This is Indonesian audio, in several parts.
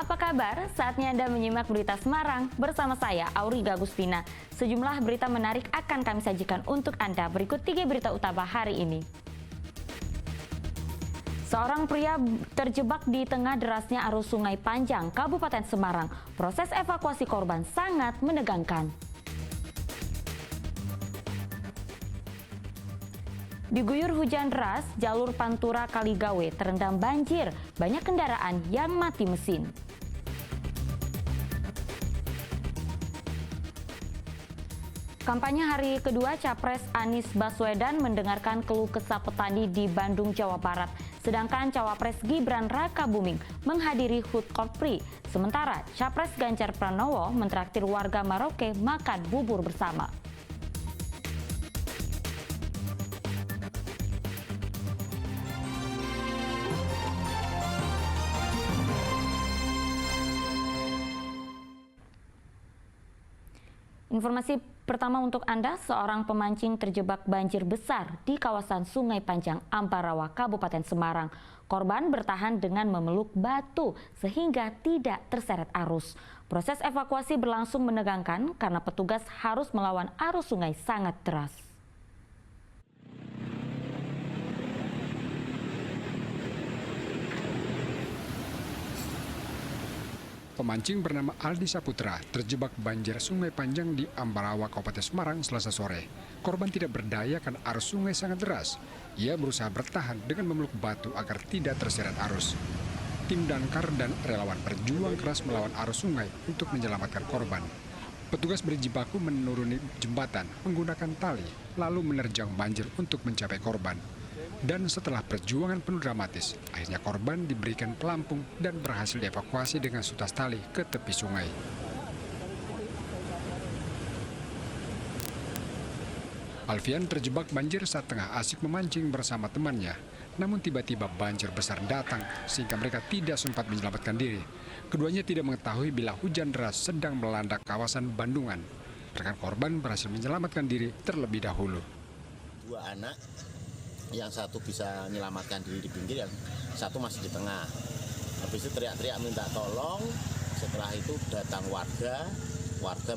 Apa kabar? Saatnya Anda menyimak berita Semarang bersama saya, Auriga Agustina. Sejumlah berita menarik akan kami sajikan untuk Anda. Berikut 3 berita utama hari ini. Seorang pria terjebak di tengah derasnya arus Sungai Panjang, Kabupaten Semarang. Proses evakuasi korban sangat menegangkan. Diguyur hujan deras, jalur Pantura Kaligawe terendam banjir. Banyak kendaraan yang mati mesin. Kampanye hari kedua Capres Anies Baswedan mendengarkan keluh kesah petani di Bandung, Jawa Barat. Sedangkan Cawapres Gibran Rakabuming menghadiri HUT Kopri. Sementara Capres Ganjar Pranowo mentraktir warga Maroke makan bubur bersama. Informasi pertama untuk Anda, seorang pemancing terjebak banjir besar di kawasan Sungai Panjang, Ambarawa, Kabupaten Semarang. Korban bertahan dengan memeluk batu sehingga tidak terseret arus. Proses evakuasi berlangsung menegangkan karena petugas harus melawan arus sungai sangat deras. Pemancing bernama Aldi Saputra terjebak banjir Sungai Panjang di Ambarawa, Kabupaten Semarang Selasa sore. Korban tidak berdaya karena arus sungai sangat deras. Ia berusaha bertahan dengan memeluk batu agar tidak terseret arus. Tim damkar dan relawan berjuang keras melawan arus sungai untuk menyelamatkan korban. Petugas berjibaku menuruni jembatan menggunakan tali, lalu menerjang banjir untuk mencapai korban. Dan setelah perjuangan penuh dramatis, akhirnya korban diberikan pelampung dan berhasil dievakuasi dengan sutas tali ke tepi sungai. Alfian terjebak banjir saat tengah asik memancing bersama temannya. Namun tiba-tiba banjir besar datang sehingga mereka tidak sempat menyelamatkan diri. Keduanya tidak mengetahui bila hujan deras sedang melanda kawasan Bandungan. Rekan korban berhasil menyelamatkan diri terlebih dahulu. 2 anak. Yang satu bisa menyelamatkan diri di pinggir, yang satu masih di tengah. Habis itu teriak-teriak minta tolong. Setelah itu datang warga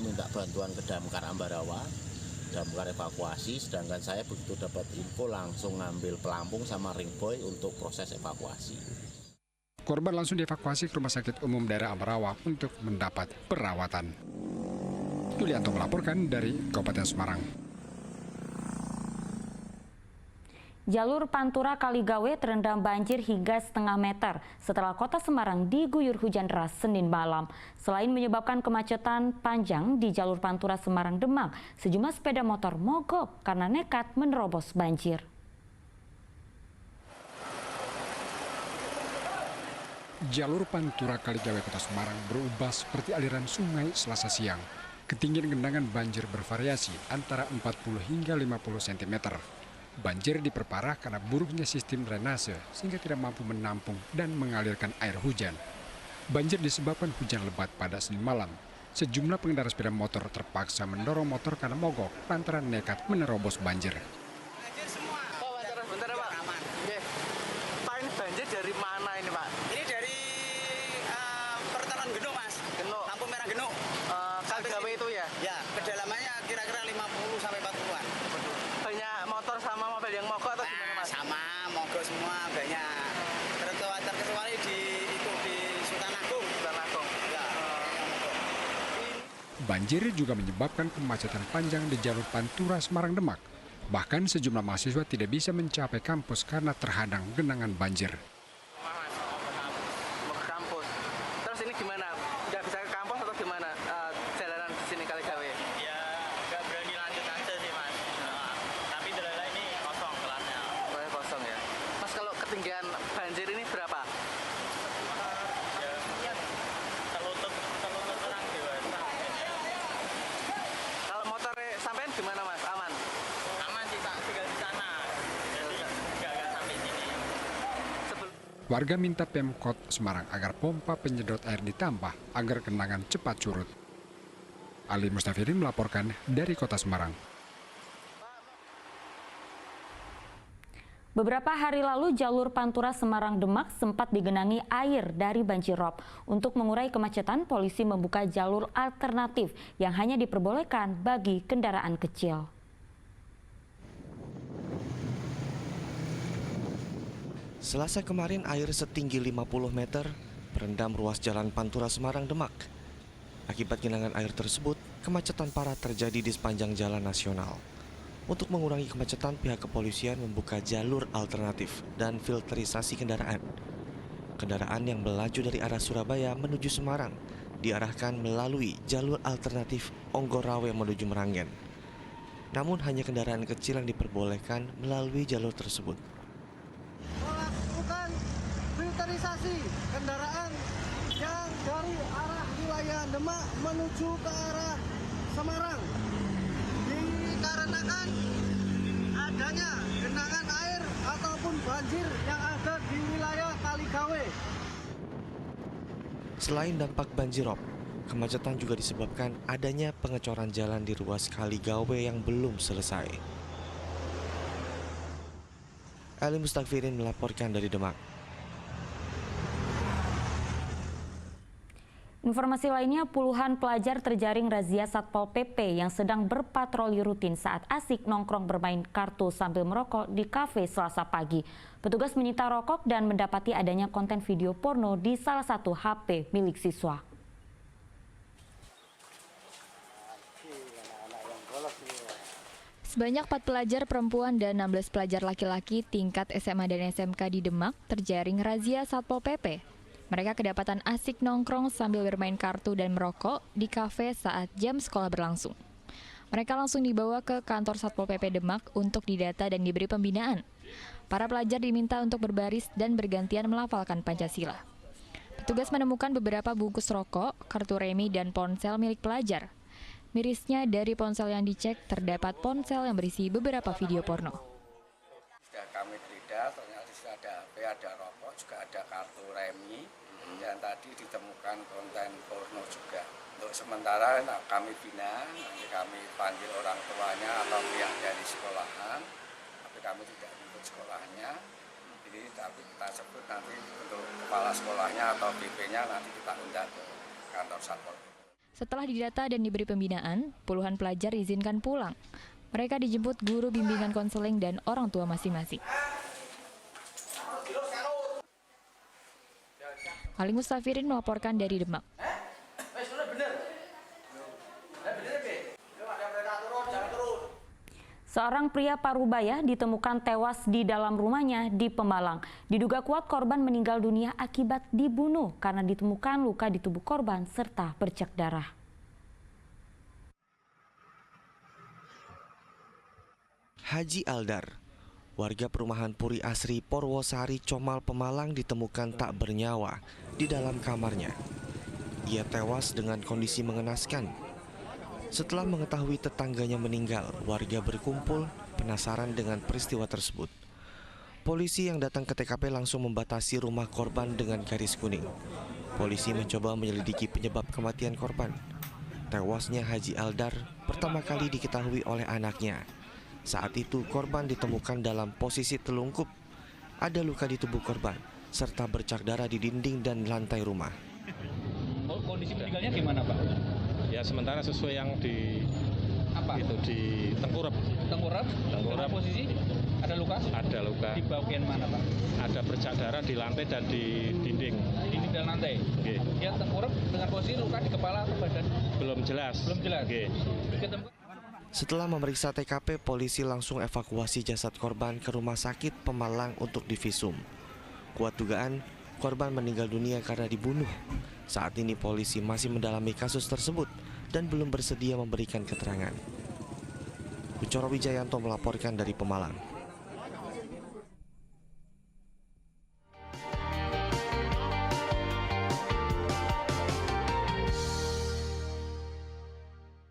minta bantuan ke Damkar Ambarawa. Damkar evakuasi, sedangkan saya begitu dapat info langsung ngambil pelampung sama ring boy untuk proses evakuasi. Korban langsung dievakuasi ke Rumah Sakit Umum Daerah Ambarawa untuk mendapat perawatan. Yulianto melaporkan dari Kabupaten Semarang. Jalur Pantura Kaligawe terendam banjir hingga setengah meter setelah kota Semarang diguyur hujan deras Senin malam. Selain menyebabkan kemacetan panjang di jalur Pantura Semarang Demak, sejumlah sepeda motor mogok karena nekat menerobos banjir. Jalur Pantura Kaligawe Kota Semarang berubah seperti aliran sungai Selasa siang. Ketinggian genangan banjir bervariasi antara 40 hingga 50 cm. Banjir diperparah karena buruknya sistem drainase sehingga tidak mampu menampung dan mengalirkan air hujan. Banjir disebabkan hujan lebat pada Senin malam. Sejumlah pengendara sepeda motor terpaksa mendorong motor karena mogok lantaran nekat menerobos banjir. Banjir semua. Oh, bentar, Pak. Aman. Pak, ini banjir dari mana ini, Pak? Ini dari pertaran Genuk, Mas. Genuk. Lampu merah Genuk. Kaligawe itu ya? Ya, kedalamannya kira-kira 50 sampai 40-an. Banyak motor sama mobil yang mogok atau gimana, Mas? Sama, mogok semua banyak. Terkecuali di Sultan Agung. Ya, yang mogok. Banjir juga menyebabkan kemacetan panjang di jalur Pantura Semarang Demak. Bahkan sejumlah mahasiswa tidak bisa mencapai kampus karena terhadang genangan banjir. Mas, mau ke kampus. Terus ini gimana? Nggak bisa ke kampus atau gimana jalanan di sini Kaligawe? Ya, nggak berani lanjut aja sih, Mas. Tapi ternyata ini kosong kelasnya. Pokoknya kosong ya. Mas, kalau ketinggian banjir ini berapa? Ya, telutuk orang dewasa. Kalau motor sampean gimana, Mas? Aman? Aman sih, Pak. Tinggal di sana. Jadi nggak sampai sini. Warga minta Pemkot Semarang agar pompa penyedot air ditambah agar genangan cepat surut. Ali Mustafirin melaporkan dari Kota Semarang. Beberapa hari lalu jalur Pantura Semarang-Demak sempat digenangi air dari banjir rob. Untuk mengurai kemacetan, polisi membuka jalur alternatif yang hanya diperbolehkan bagi kendaraan kecil. Selasa kemarin air setinggi 50 meter merendam ruas jalan Pantura Semarang-Demak. Akibat genangan air tersebut, kemacetan parah terjadi di sepanjang jalan nasional. Untuk mengurangi kemacetan, pihak kepolisian membuka jalur alternatif dan filterisasi kendaraan. Kendaraan yang melaju dari arah Surabaya menuju Semarang diarahkan melalui jalur alternatif Onggorawe menuju Meranggen. Namun hanya kendaraan kecil yang diperbolehkan melalui jalur tersebut. Melakukan filterisasi kendaraan yang dari arah wilayah Demak menuju ke arah Semarang. Dikarenakan adanya genangan air ataupun banjir yang ada di wilayah Kaligawe. Selain dampak banjirop, kemacetan juga disebabkan adanya pengecoran jalan di ruas Kaligawe yang belum selesai. Ali Mustafirin melaporkan dari Demak. Informasi lainnya, puluhan pelajar terjaring razia Satpol PP yang sedang berpatroli rutin saat asik nongkrong bermain kartu sambil merokok di kafe Selasa pagi. Petugas menyita rokok dan mendapati adanya konten video porno di salah satu HP milik siswa. Sebanyak 4 pelajar perempuan dan 16 pelajar laki-laki tingkat SMA dan SMK di Demak terjaring razia Satpol PP. Mereka kedapatan asik nongkrong sambil bermain kartu dan merokok di kafe saat jam sekolah berlangsung. Mereka langsung dibawa ke kantor Satpol PP Demak untuk didata dan diberi pembinaan. Para pelajar diminta untuk berbaris dan bergantian melafalkan Pancasila. Petugas menemukan beberapa bungkus rokok, kartu remi, dan ponsel milik pelajar. Mirisnya, dari ponsel yang dicek terdapat ponsel yang berisi beberapa video porno. Sudah kami geledah, ternyata sudah ada HP, ada rokok, juga ada kartu remi, dan tadi ditemukan konten porno juga. Untuk sementara kami bina, nanti kami panggil orang tuanya atau pihak dari sekolahan, tapi kami tidak ikut sekolahnya. Jadi tapi kita sebut nanti untuk kepala sekolahnya atau BP-nya nanti kita undang ke kantor Satpol. Setelah didata dan diberi pembinaan, puluhan pelajar diizinkan pulang. Mereka dijemput guru bimbingan konseling dan orang tua masing-masing. Ali Mustafirin melaporkan dari Demak. Seorang pria Parubaya ditemukan tewas di dalam rumahnya di Pemalang. Diduga kuat korban meninggal dunia akibat dibunuh karena ditemukan luka di tubuh korban serta bercak darah. Haji Aldar, warga perumahan Puri Asri, Purwosari, Comal, Pemalang ditemukan tak bernyawa di dalam kamarnya. Ia tewas dengan kondisi mengenaskan. Setelah mengetahui tetangganya meninggal, warga berkumpul penasaran dengan peristiwa tersebut. Polisi yang datang ke TKP langsung membatasi rumah korban dengan garis kuning. Polisi mencoba menyelidiki penyebab kematian korban. Tewasnya Haji Aldar pertama kali diketahui oleh anaknya. Saat itu korban ditemukan dalam posisi telungkup. Ada luka di tubuh korban, serta bercak darah di dinding dan lantai rumah. Kondisi meninggalnya gimana, Pak? Ya sementara sesuai yang di di tengkurap. Tengkurap? Tengkurap. Posisi ada luka? Ada luka. Di bagian mana, Pak? Ada bercak darah di lantai dan di dinding. Di dinding dan lantai. Okay. Ya tengkurap dengan posisi luka di kepala atau badan? Belum jelas. Belum jelas. Okay. Setelah memeriksa TKP, polisi langsung evakuasi jasad korban ke rumah sakit Pemalang untuk divisum. Kuat dugaan korban meninggal dunia karena dibunuh. Saat ini polisi masih mendalami kasus tersebut dan belum bersedia memberikan keterangan. Kucoro Wijayanto melaporkan dari Pemalang.